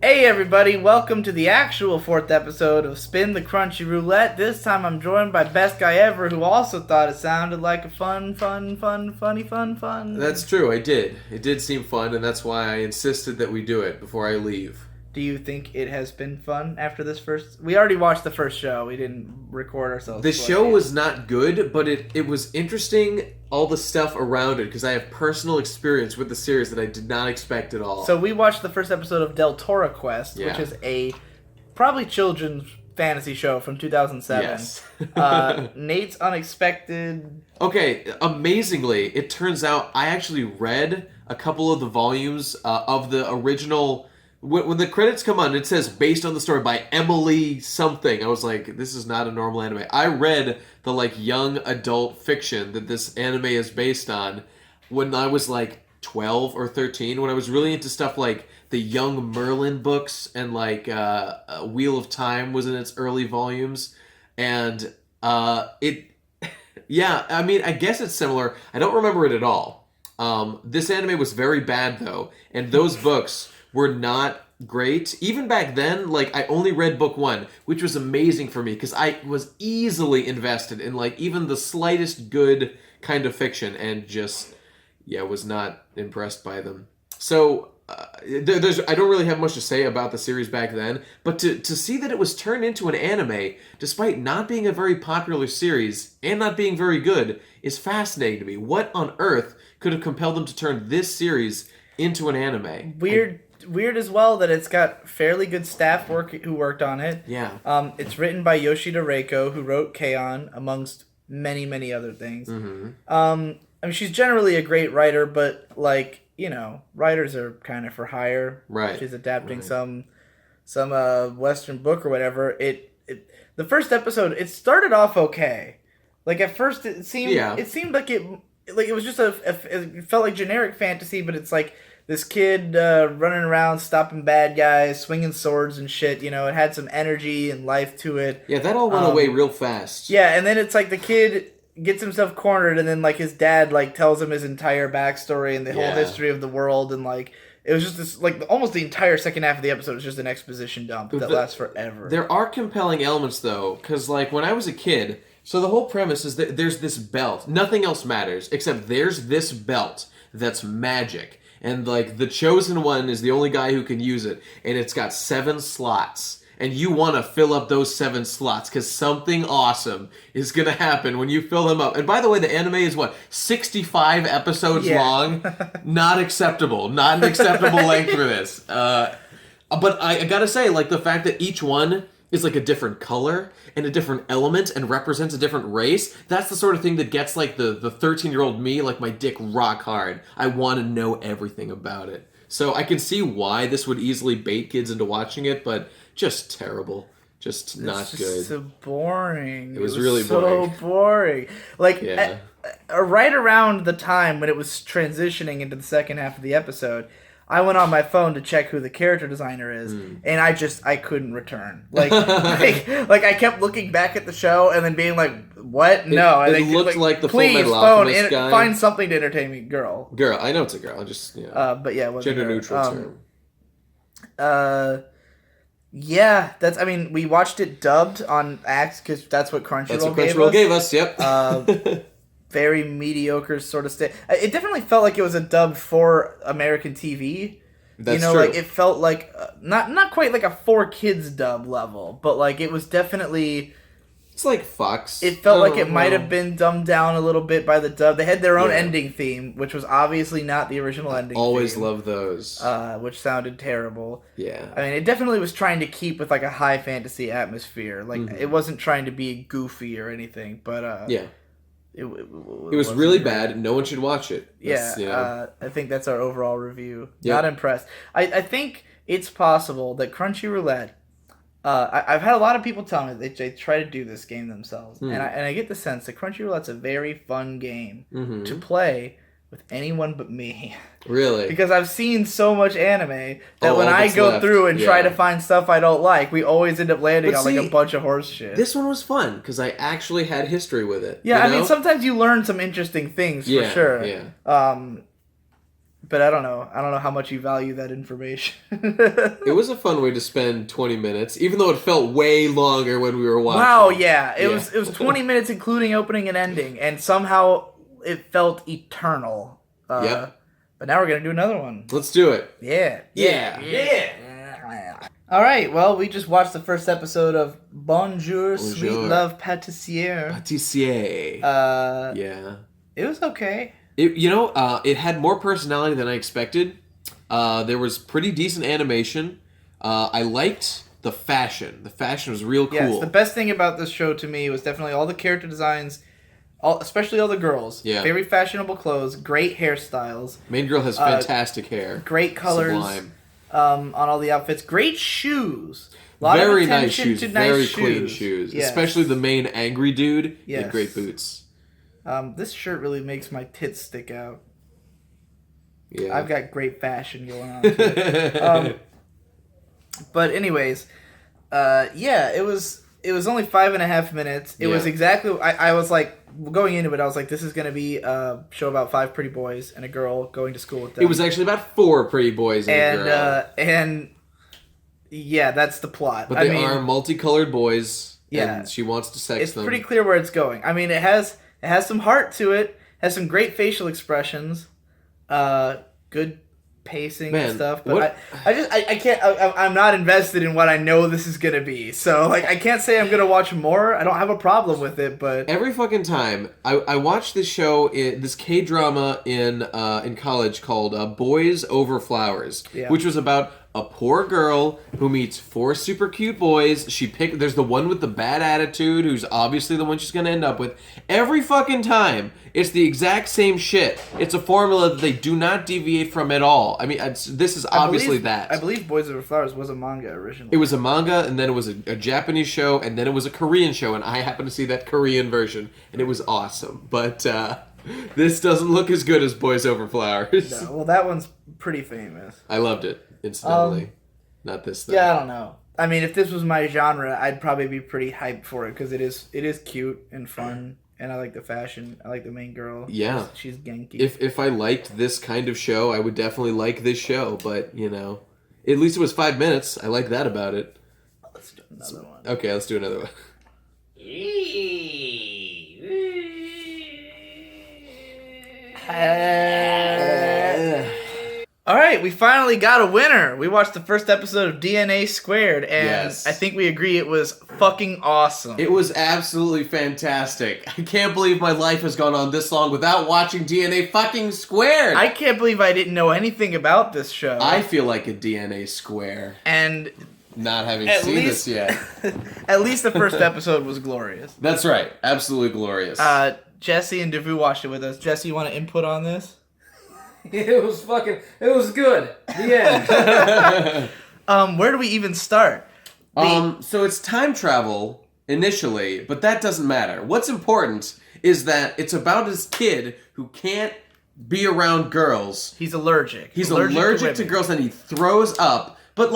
Hey everybody, welcome to the actual 4th episode of Spin the Crunchyroulette. This time I'm joined by best guy ever who also thought it sounded like a funny fun. That's true, I did. It did seem fun, and that's why I insisted that we do it before I leave. Do you think it has been fun after this first... We already watched the first show. We didn't record ourselves. The show was not good, but it was interesting, all the stuff around it, because I have personal experience with the series that I did not expect at all. So we watched the first episode of Deltora Quest, which is a probably children's fantasy show from 2007. Yes. Nate's Unexpected... Okay, amazingly, it turns out I actually read a couple of the volumes of the original... When the credits come on, it says, based on the story by Emily something. I was like, this is not a normal anime. I read the, young adult fiction that this anime is based on when I was, 12 or 13, when I was really into stuff like the Young Merlin books and, Wheel of Time was in its early volumes. And yeah, I mean, I guess it's similar. I don't remember it at all. This anime was very bad, though, and those books... were not great. Even back then, I only read book 1, which was amazing for me, because I was easily invested in, even the slightest good kind of fiction, and just, was not impressed by them. So, I don't really have much to say about the series back then, but to see that it was turned into an anime, despite not being a very popular series, and not being very good, is fascinating to me. What on earth could have compelled them to turn this series into an anime? Weird as well that it's got fairly good staff who worked on it. Yeah. It's written by Yoshida Reiko, who wrote K-On! Amongst many, many other things. Mm-hmm. I mean, she's generally a great writer, but, writers are kind of for hire. Right. She's adapting some Western book or whatever. The first episode, it started off okay. At first it seemed like it was just it felt like generic fantasy, but it's this kid running around, stopping bad guys, swinging swords and shit. It had some energy and life to it. Yeah, that all went away real fast. Yeah, and then it's the kid gets himself cornered, and then his dad tells him his entire backstory and the whole history of the world, and it was just this almost the entire second half of the episode is just an exposition dump that lasts forever. There are compelling elements though, because when I was a kid, so the whole premise is that there's this belt. Nothing else matters except there's this belt that's magic. And, the chosen one is the only guy who can use it. And it's got 7 slots. And you want to fill up those 7 slots, because something awesome is going to happen when you fill them up. And by the way, the anime is, 65 episodes long? Not acceptable. Not an acceptable length for this. But I gotta say, the fact that each one is, a different color and a different element and represents a different race, that's the sort of thing that gets, the 13-year-old me, my dick rock hard. I want to know everything about it. So I can see why this would easily bait kids into watching it, but just terrible. Just not good. It's so boring. It was really boring. So boring. Right around the time when it was transitioning into the second half of the episode, I went on my phone to check who the character designer is, and I couldn't return. I kept looking back at the show and then being like, "What? No!" It looked like the Full please Metal Alchemist guy. Find something to entertain me, girl. Girl, I know it's a girl. Just but yeah, gender neutral term. Yeah, that's. I mean, we watched it dubbed on Axe because that's what Crunchyroll gave us. Yep. Very mediocre sort of state. It definitely felt like it was a dub for American TV. That's true. It felt like not quite like a 4Kids dub level, but it was definitely. It's like Fox. It felt like it might have been dumbed down a little bit by the dub. They had their own ending theme, which was obviously not the original ending. Always theme, love those. Which sounded terrible. Yeah. I mean, it definitely was trying to keep with a high fantasy atmosphere. It wasn't trying to be goofy or anything, but yeah. It was really bad. No one should watch it. I think that's our overall review. Yep. Not impressed. I think it's possible that Crunchyroulette... I've had a lot of people tell me they try to do this game themselves. And I get the sense that Crunchyroulette's a very fun game to play with anyone but me. Really? Because I've seen so much anime that when I go through and try to find stuff I don't like, we always end up landing on a bunch of horse shit. This one was fun because I actually had history with it. Yeah, I mean, sometimes you learn some interesting things for sure. Yeah. but I don't know. I don't know how much you value that information. It was a fun way to spend 20 minutes, even though it felt way longer when we were watching. Wow, yeah. It was 20 minutes including opening and ending, and somehow it felt eternal. Yep. But now we're going to do another one. Let's do it. Yeah. All right, well, we just watched the first episode of Bonjour, Sweet Love Patisserie. Yeah. It was okay. It had more personality than I expected. There was pretty decent animation. I liked the fashion. The fashion was real cool. Yes, the best thing about this show to me was definitely all the character designs, especially all the girls. Yeah. Very fashionable clothes, great hairstyles. Main girl has fantastic hair. Great colors. Sublime. On all the outfits. Great shoes. Very nice shoes. Very clean shoes. Yes. Especially the main angry dude. Yes. He had great boots. This shirt really makes my tits stick out. Yeah. I've got great fashion going on. But anyways, it was only 5.5 minutes. It was exactly. I was like going into it. I was like, this is gonna be a show about 5 pretty boys and a girl going to school with them. It was actually about 4 pretty boys and a girl. And yeah, that's the plot. But they are multicolored boys. Yeah, and she wants to sex them. It's pretty clear where it's going. I mean, it has some heart to it. Has some great facial expressions. Good pacing and stuff, but I can't. I'm not invested in what I know this is gonna be. So like, I can't say I'm gonna watch more. I don't have a problem with it, but every fucking time I watched this show, this K-drama in college called Boys Over Flowers, which was about a poor girl who meets 4 super cute boys. There's the one with the bad attitude who's obviously the one she's gonna end up with. Every fucking time, it's the exact same shit. It's a formula that they do not deviate from at all. I mean, this is obviously that. I believe Boys Over Flowers was a manga originally. It was a manga, and then it was a Japanese show, and then it was a Korean show, and I happened to see that Korean version, and it was awesome. But this doesn't look as good as Boys Over Flowers. No, well, that one's pretty famous. I loved it. Incidentally, not this thing. Yeah, I don't know. I mean, if this was my genre, I'd probably be pretty hyped for it because it is cute and fun, and I like the fashion. I like the main girl. Yeah, she's Genki. If I liked this kind of show, I would definitely like this show. But at least it was 5 minutes. I like that about it. Let's do another one. Okay, let's do another one. All right, we finally got a winner. We watched the first episode of DNA Squared, and I think we agree it was fucking awesome. It was absolutely fantastic. I can't believe my life has gone on this long without watching DNA fucking Squared. I can't believe I didn't know anything about this show. I feel like a DNA Square. And not having seen this yet. At least the first episode was glorious. That's right. Absolutely glorious. Jesse and Devu watched it with us. Jesse, you want to input on this? It was good. The end. Where do we even start? So it's time travel initially, but that doesn't matter. What's important is that it's about this kid who can't be around girls. He's allergic. He's allergic to girls and he throws up. But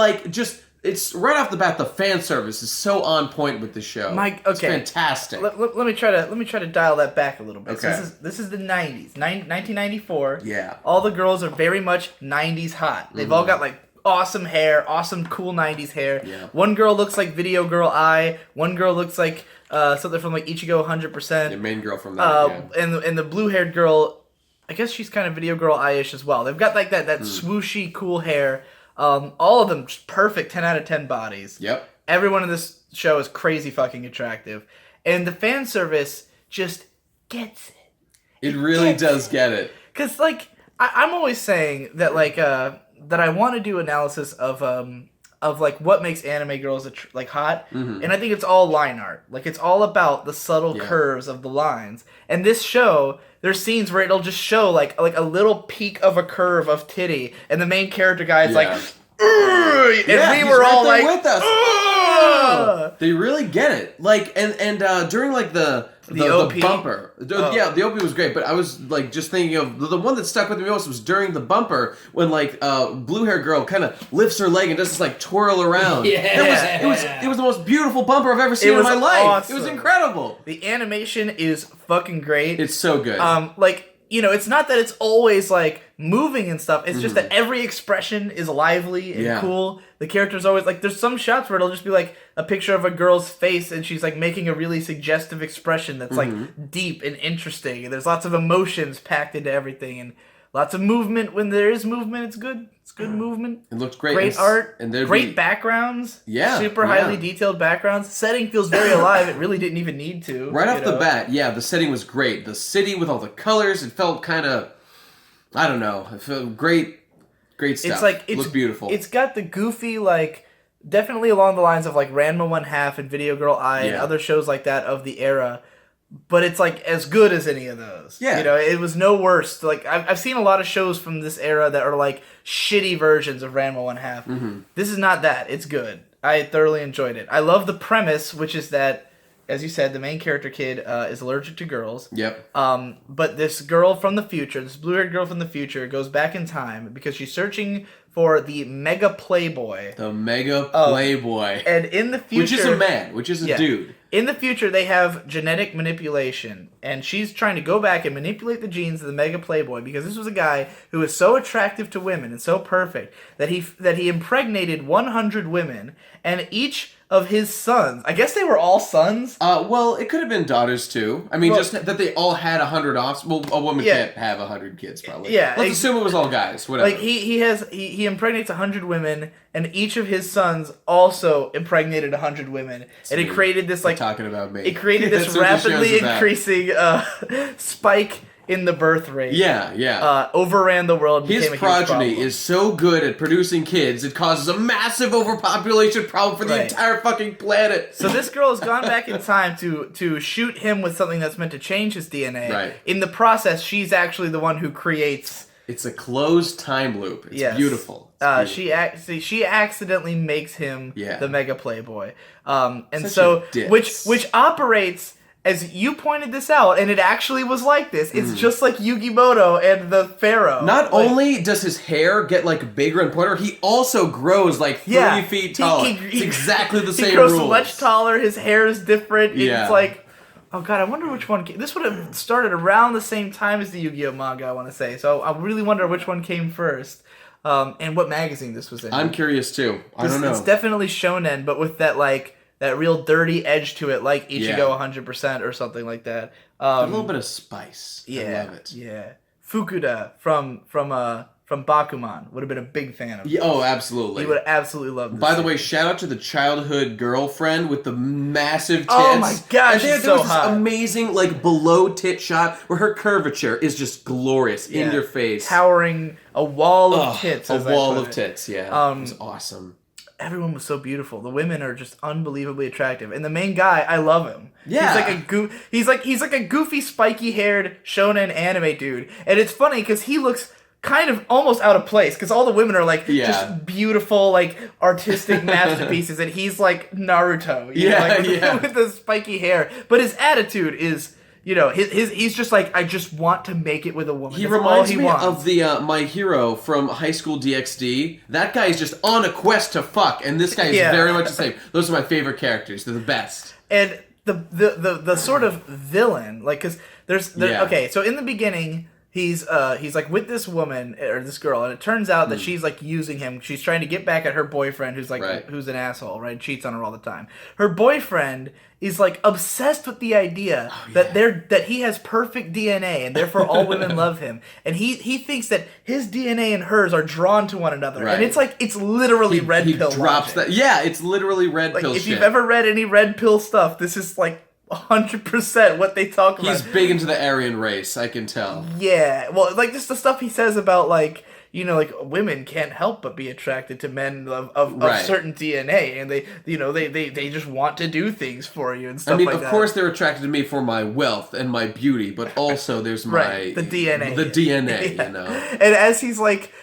it's right off the bat, the fan service is so on point with the show. It's fantastic. Let me try to dial that back a little bit. Okay. So this is the 90s, 1994. Yeah. All the girls are very much 90s hot. They've all got awesome hair, awesome cool 90s hair. Yeah. One girl looks like Video Girl Ai. One girl looks like something from Ichigo 100%. The main girl from that. And the blue-haired girl, I guess she's kind of Video Girl Ai-ish as well. They've got that swooshy cool hair. All of them just perfect 10 out of 10 bodies. Yep. Everyone in this show is crazy fucking attractive. And the fan service just gets it. It really does get it. Because, I'm always saying that, that I want to do analysis of what makes anime girls, hot. Mm-hmm. And I think it's all line art. It's all about the subtle curves of the lines. And this show, there's scenes where it'll just show, a little peak of a curve of titty. And the main character guy is and we were all with us. They really get it. During the OP? Bumper. Yeah, the OP was great, but I was just thinking of the one that stuck with me most was during the bumper when blue hair girl kind of lifts her leg and does this twirl around. Yeah. It was the most beautiful bumper I've ever seen in my life. Awesome. It was incredible. The animation is fucking great. It's so good. it's not that it's always like moving and stuff. It's just that every expression is lively and cool. The character's always like, there's some shots where it'll just be like a picture of a girl's face and she's like making a really suggestive expression that's like deep and interesting. And there's lots of emotions packed into everything and lots of movement. When there is movement, it's good. It's good movement. It looks great. Great art. And great backgrounds. Yeah. Super highly detailed backgrounds. Setting feels very alive. It really didn't even need to. Right off the bat, the setting was great. The city with all the colors, it felt kind of, I don't know, it felt great. Great stuff. It looked beautiful. It's got the goofy, like, definitely along the lines of like Ranma 1/2 and Video Girl Ai and other shows like that of the era. But it's like as good as any of those. Yeah. It was no worse. Like I've seen a lot of shows from this era that are like shitty versions of Ranma 1/2. This is not that. It's good. I thoroughly enjoyed it. I love the premise, which is that, as you said, the main character kid is allergic to girls. Yep. But this girl from the future, this blue-haired girl from the future, goes back in time because she's searching for the Mega Playboy. The Mega Playboy. And in the future... Which is a man. Which is a dude. In the future, they have genetic manipulation, and she's trying to go back and manipulate the genes of the Mega Playboy because this was a guy who was so attractive to women and so perfect that he impregnated 100 women, and each of his sons, I guess they were all sons? Well, it could have been daughters too. I mean, just that they all had 100 offspring. Well, a woman can't have 100 kids, probably. Yeah. Let's assume it was all guys, whatever. Like, he impregnates 100 women, and each of his sons also impregnated 100 women. And it created this, like... You're talking about me. It created this rapidly increasing spike in the birth rate. Yeah. Overran the world. His progeny is so good at producing kids, it causes a massive overpopulation problem for the entire fucking planet. So this girl has gone back in time to shoot him with something that's meant to change his DNA. Right. In the process, she's actually the one who creates... It's a closed time loop. It's beautiful. She accidentally makes him the Mega Playboy. And which operates... As you pointed this out, and it actually was like this. It's just like Yugimoto and the Pharaoh. Not only does his hair get like bigger and pointer, he also grows like 3 feet tall. It's exactly the same rules. He grows much taller. His hair is different. It's like, oh god, I wonder which one came. This would have started around the same time as the Yu-Gi-Oh manga, I want to say. So I really wonder which one came first. And what magazine this was in. I'm curious too. I don't know. It's definitely shonen, but with that like... that real dirty edge to it, like Ichigo 100% or something like that. A little bit of spice. Yeah, I love it. Yeah. Fukuda from Bakuman would have been a big fan of this. Oh, absolutely. He would have absolutely loved this. By the way, shout out to the childhood girlfriend with the massive tits. Oh my gosh, there was this amazing, like, below tit shot where her curvature is just glorious in your face. Towering a wall of tits. A wall of tits, it was awesome. Everyone was so beautiful. The women are just unbelievably attractive, and the main guy, I love him. Yeah, he's like a goofy, spiky-haired shonen anime dude, and it's funny because he looks kind of almost out of place because all the women are like just beautiful, like artistic masterpieces, and he's like Naruto, with the spiky hair. But his attitude is. He's just like, I just want to make it with a woman. He reminds me of the My Hero from High School DxD. That guy is just on a quest to fuck, and this guy is very much the same. Those are my favorite characters. They're the best. And the sort of villain, like, because okay, so in the beginning, he's like with this woman or this girl, and it turns out that she's like using him. She's trying to get back at her boyfriend, who's like who's an asshole, right? Cheats on her all the time. Her boyfriend is like obsessed with the idea that he has perfect DNA and therefore all women love him, and he thinks that his DNA and hers are drawn to one another, and it's literally red pill. He drops that. Yeah, it's literally red pill. If you've ever read any red pill stuff, this is like 100% what they talk about. He's big into the Aryan race, I can tell. Yeah, well, like just the stuff he says about like. Like women can't help but be attracted to men of certain DNA, and they just want to do things for you and stuff like that. I mean, of course they're attracted to me for my wealth and my beauty, but also there's the DNA. The DNA, And as he's like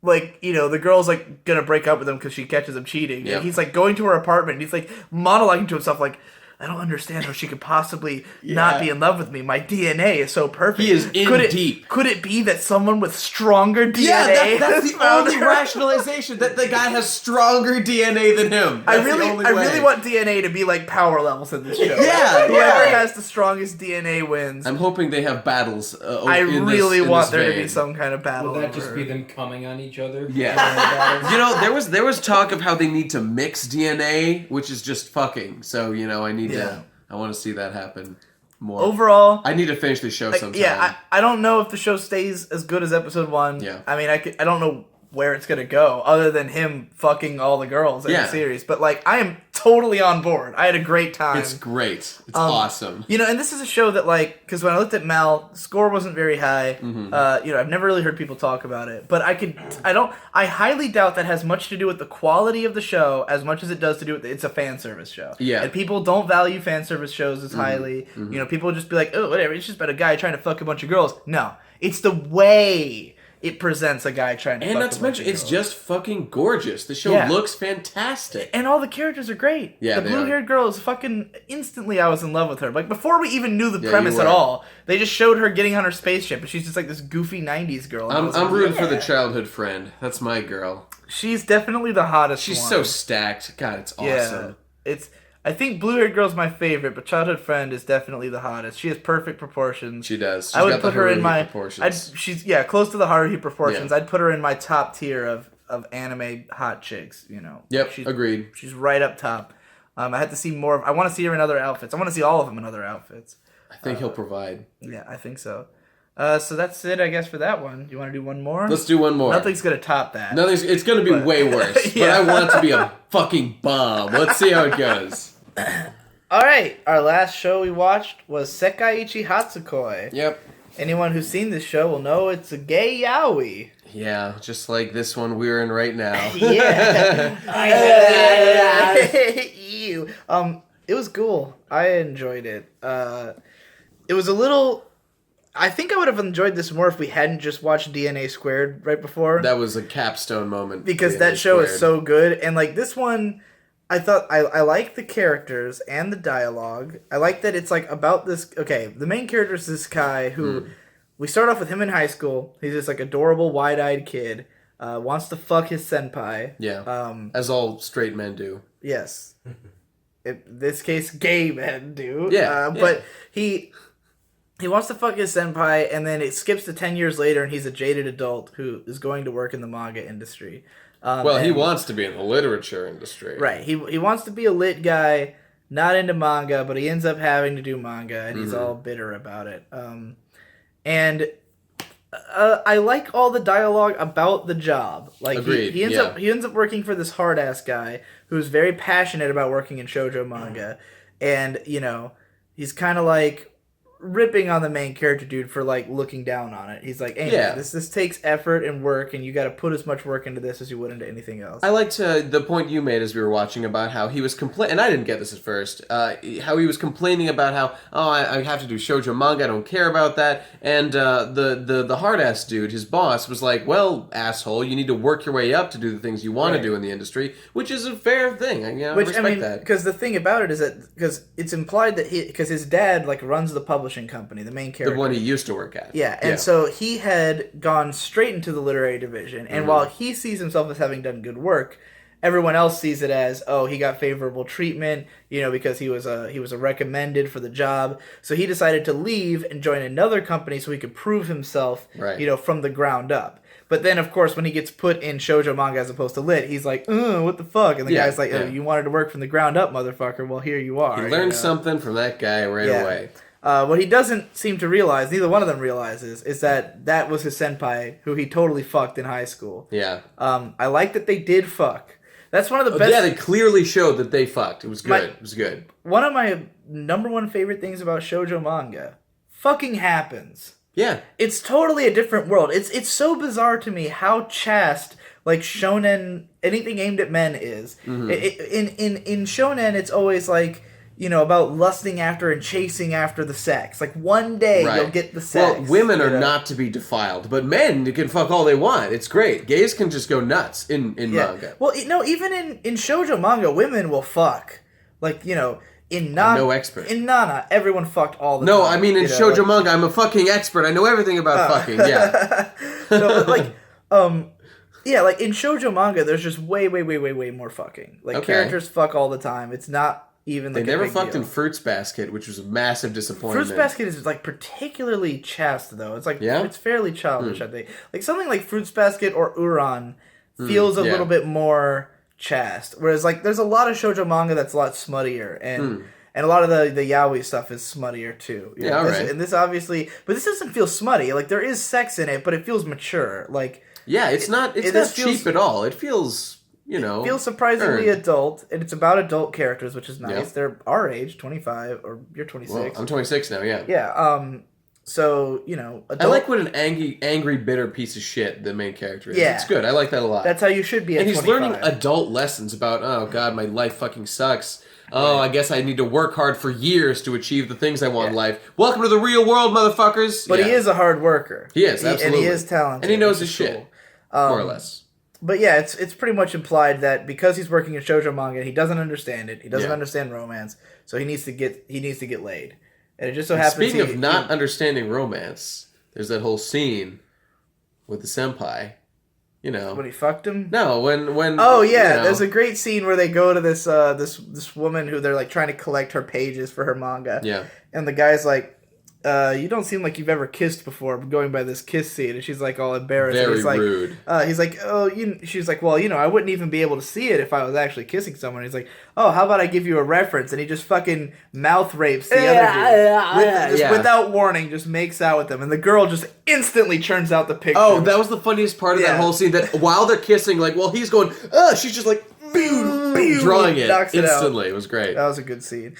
the girl's like gonna break up with him because she catches him cheating, and he's like going to her apartment, and he's like monologuing to himself like, I don't understand how she could possibly not be in love with me. My DNA is so perfect. He is in deep. Could it be that someone with stronger DNA? Yeah, that's the only rationalization, that the guy has stronger DNA than him. I really want DNA to be like power levels in this show. Yeah, Whoever has the strongest DNA wins. I'm hoping they have battles. I really want there to be some kind of battle. Will that just be them coming on each other? Yeah. You know, there was talk of how they need to mix DNA, which is just fucking. So, you know, I want to see that happen more. Overall, I need to finish the show sometime. Yeah, I don't know if the show stays as good as episode 1. Yeah. I mean, I don't know where it's gonna go other than him fucking all the girls in the series. But like, I am totally on board. I had a great time. It's great. It's awesome. You know, and this is a show that like, because when I looked at Mal, the score wasn't very high. You know, I've never really heard people talk about it, but I highly doubt that has much to do with the quality of the show as much as it does to do with it's a fan service show. Yeah. And people don't value fan service shows as highly. You know, people just be like, oh, whatever, it's just about a guy trying to fuck a bunch of girls. No, it's the way it presents a guy trying to fuck a bunch of girls. And not to mention, it's just fucking gorgeous. The show looks fantastic. And all the characters are great. Yeah, the blue-haired girl is fucking... Instantly, I was in love with her. Like, before we even knew the premise at all, they just showed her getting on her spaceship, and she's just like this goofy 90s girl. I'm rooting for the childhood friend. That's my girl. She's definitely the hottest She's one. so stacked. God, it's awesome. Yeah, I think blue-haired girl's my favorite, but childhood friend is definitely the hottest. She has perfect proportions. She does. She's I would got put the her in my proportions. she's close to the Haruhi proportions. I'd put her in my top tier of anime hot chicks. You know. Yep. Agreed. She's right up top. I had to see more. I want to see her in other outfits. I want to see all of them in other outfits. I think he'll provide. Yeah, I think so. So that's it, I guess, for that one. You want to do one more? Let's do one more. Nothing's gonna top that. It's gonna be way worse. But I want it to be a fucking bomb. Let's see how it goes. Alright, our last show we watched was Sekaiichi Hatsukoi. Yep. Anyone who's seen this show will know it's a gay yaoi. Yeah, just like this one we're in right now. Yeah. Ew. It was cool. I enjoyed it. It was a little... I think I would have enjoyed this more if we hadn't just watched DNA Squared right before. That was a capstone moment. Because DNA that show Squared. is so good. And like this one... I thought I like the characters and the dialogue. I like that it's like about this. Okay, the main character is this guy who we start off with him in high school. He's this like adorable, wide-eyed kid. Wants to fuck his senpai. Yeah. As all straight men do. Yes. In this case, gay men do. Yeah. But he wants to fuck his senpai, and then it skips to 10 years later, and he's a jaded adult who is going to work in the manga industry. He wants to be in the literature industry. Right. He wants to be a lit guy, not into manga, but he ends up having to do manga, and he's all bitter about it. I like all the dialogue about the job. Like Agreed. He ends up working for this hard ass guy who's very passionate about working in shoujo manga, and you know he's kind of like ripping on the main character dude for like looking down on it. He's like, hey, man, this takes effort and work, and you got to put as much work into this as you would into anything else. I liked the point you made as we were watching about how he was complaining, and I didn't get this at first, how he was complaining about how, I have to do shoujo manga, I don't care about that, and the hard-ass dude, his boss, was like, well, asshole, you need to work your way up to do the things you want to do in the industry, which is a fair thing. I respect that. Because the thing about it is that, because it's implied that because his dad like runs the publishing company, the main character. The one he used to work at. Yeah, and so he had gone straight into the literary division, and while he sees himself as having done good work, everyone else sees it as, oh, he got favorable treatment, you know, because he was a recommended for the job. So he decided to leave and join another company so he could prove himself, you know, from the ground up. But then, of course, when he gets put in shoujo manga as opposed to lit, he's like, what the fuck? And the guy's like, oh, you wanted to work from the ground up, motherfucker. Well, here you are. He learned something from that guy right away. What he doesn't seem to realize, neither one of them realizes, is that was his senpai, who he totally fucked in high school. Yeah. I like that they did fuck. That's one of the best... Yeah, they clearly showed that they fucked. It was good. It was good. One of my number one favorite things about shoujo manga fucking happens. Yeah. It's totally a different world. It's so bizarre to me how chaste, like, shonen, anything aimed at men is. In shonen, it's always like... you know, about lusting after and chasing after the sex. Like, one day you'll get the sex. Well, women are not to be defiled, but men can fuck all they want. It's great. Gays can just go nuts in manga. Well, no, even in shoujo manga, women will fuck. Like, you know, no expert. In Nana, everyone fucked all the time. No, I mean in shoujo manga, I'm a fucking expert. I know everything about fucking. Yeah. No, but like, yeah, like in shoujo manga, there's just way more fucking. Like characters fuck all the time. It's not even like they never fucked in Fruits Basket, which was a massive disappointment. Fruits Basket is like particularly chaste though. It's like it's fairly childish. I think like something like Fruits Basket or Uran feels a little bit more chaste, whereas like there's a lot of shoujo manga that's a lot smuttier and a lot of the yaoi stuff is smuttier too. Yeah, alright. And this obviously, but this doesn't feel smutty. Like there is sex in it, but it feels mature. Like it's not cheap at all. It feels it feels surprisingly adult, and it's about adult characters, which is nice. Yep. They're our age, 25, or you're 26. Well, I'm 26 now. Yeah. Yeah. So, adult... I like what an angry, bitter piece of shit the main character is. Yeah. It's good. I like that a lot. That's how you should be at 25. And he's learning adult lessons about, oh, God, my life fucking sucks. Oh, I guess I need to work hard for years to achieve the things I want in life. Welcome to the real world, motherfuckers! But he is a hard worker. He is, absolutely. And he is talented. And he knows his shit, more or less. But yeah, it's pretty much implied that because he's working in shoujo manga, he doesn't understand it. He doesn't understand romance, so he needs to get laid. And it just so happens. Speaking of not understanding romance, there's that whole scene with the senpai. When he fucked him. No, when. Oh yeah, there's a great scene where they go to this this woman who they're like trying to collect her pages for her manga. Yeah. And the guy's like, you don't seem like you've ever kissed before, going by this kiss scene. And she's like all embarrassed. Very like, rude. He's like, she's like, well, I wouldn't even be able to see it if I was actually kissing someone. He's like, oh, how about I give you a reference? And he just fucking mouth rapes the other dude. Without warning, just makes out with them. And the girl just instantly churns out the picture. Oh, that was the funniest part of that whole scene, that while they're kissing, like, while he's going, she's just like, drawing it instantly. It was great. That was a good scene.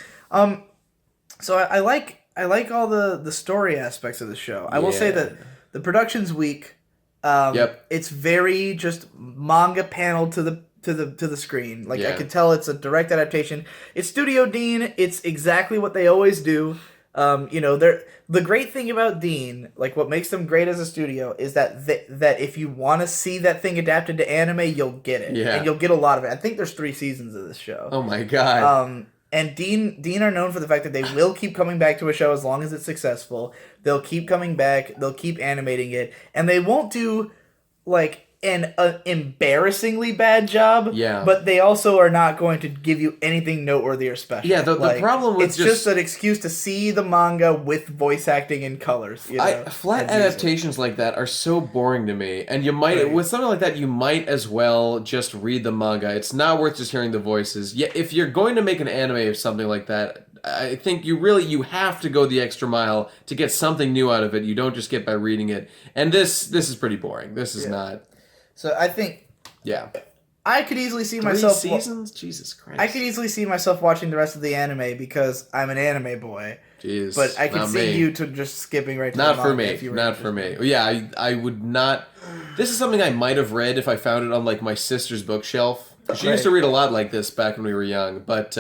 So I like all the story aspects of the show. I will say that the production's weak. It's very just manga paneled to the screen. Like I could tell it's a direct adaptation. It's Studio Dean. It's exactly what they always do. The great thing about Dean, like what makes them great as a studio, is that that if you want to see that thing adapted to anime, you'll get it. Yeah. And you'll get a lot of it. I think there's 3 seasons of this show. Oh my god. And Dean are known for the fact that they will keep coming back to a show as long as it's successful. They'll keep coming back. They'll keep animating it. And they won't do, like, an embarrassingly bad job. Yeah. But they also are not going to give you anything noteworthy or special. Yeah, the problem with it's just an excuse to see the manga with voice acting in colors. Flat adaptations like that are so boring to me. And you might, with something like that, you might as well just read the manga. It's not worth just hearing the voices. Yeah, if you're going to make an anime or something like that, I think you have to go the extra mile to get something new out of it. You don't just get by reading it. And this is pretty boring. This is not... So I think, I could easily see 3 myself. Seasons, Jesus Christ! I could easily see myself watching the rest of the anime because I'm an anime boy. Jeez, but I could see you to just skipping right to not the for manga me. Not for me. Yeah, I would not. This is something I might have read if I found it on like my sister's bookshelf. She used to read a lot like this back when we were young, but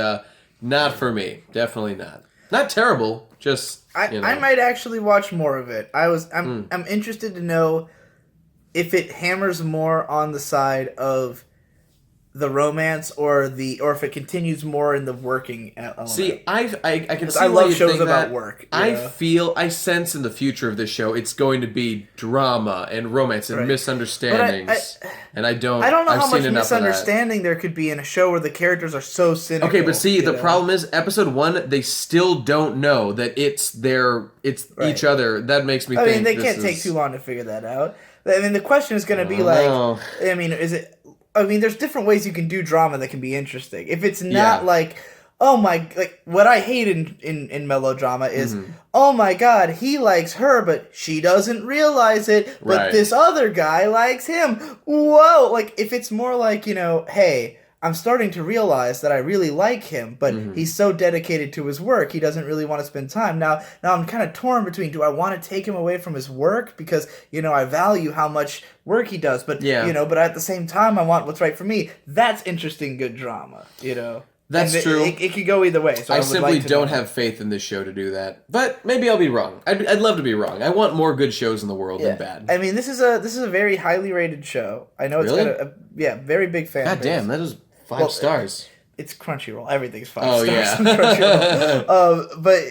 not for me. Definitely not. Not terrible. Just I might actually watch more of it. I'm interested to know if it hammers more on the side of the romance or if it continues more in the working element. See, I can see I why love you shows think about that. work. I sense in the future of this show it's going to be drama and romance and misunderstandings. And I don't know how much misunderstanding there could be in a show where the characters are so cynical. Okay, but see, the problem is episode 1 they still don't know that it's each other. That makes me think. I mean, they can't take too long to figure that out. I mean, the question is going to be like, there's different ways you can do drama that can be interesting. If it's not like, what I hate in melodrama is, oh my god, he likes her, but she doesn't realize it, but this other guy likes him. Whoa! Like, if it's more like, hey, I'm starting to realize that I really like him, but he's so dedicated to his work, he doesn't really want to spend time. Now I'm kind of torn between, do I want to take him away from his work because, I value how much work he does, but, but at the same time, I want what's right for me. That's interesting, good drama, That's true. It could go either way. So I simply don't have faith in this show to do that. But maybe I'll be wrong. I'd love to be wrong. I want more good shows in the world than bad. I mean, this is a very highly rated show. I know it's got a very big fan base. God damn, that is 5 stars. It's Crunchyroll. Everything's 5 Oh, stars yeah. on Crunchyroll. But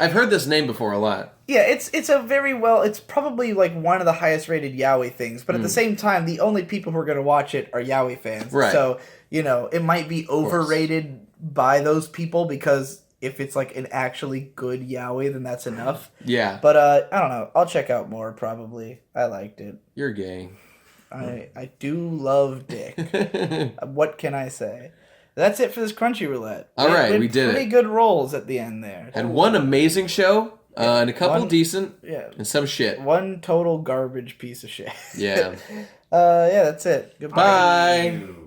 I've heard this name before a lot. Yeah, it's a very well. It's probably like one of the highest rated yaoi things. But at the same time, the only people who are going to watch it are yaoi fans. Right. So it might be overrated by those people because if it's like an actually good yaoi, then that's enough. Yeah. But I don't know. I'll check out more probably. I liked it. You're gay. I do love dick. What can I say? That's it for this Crunchyroulette. All right, we did it. Pretty good rolls at the end there. And one amazing show, and a couple decent, and some shit. One total garbage piece of shit. Yeah. Yeah, that's it. Goodbye. Bye.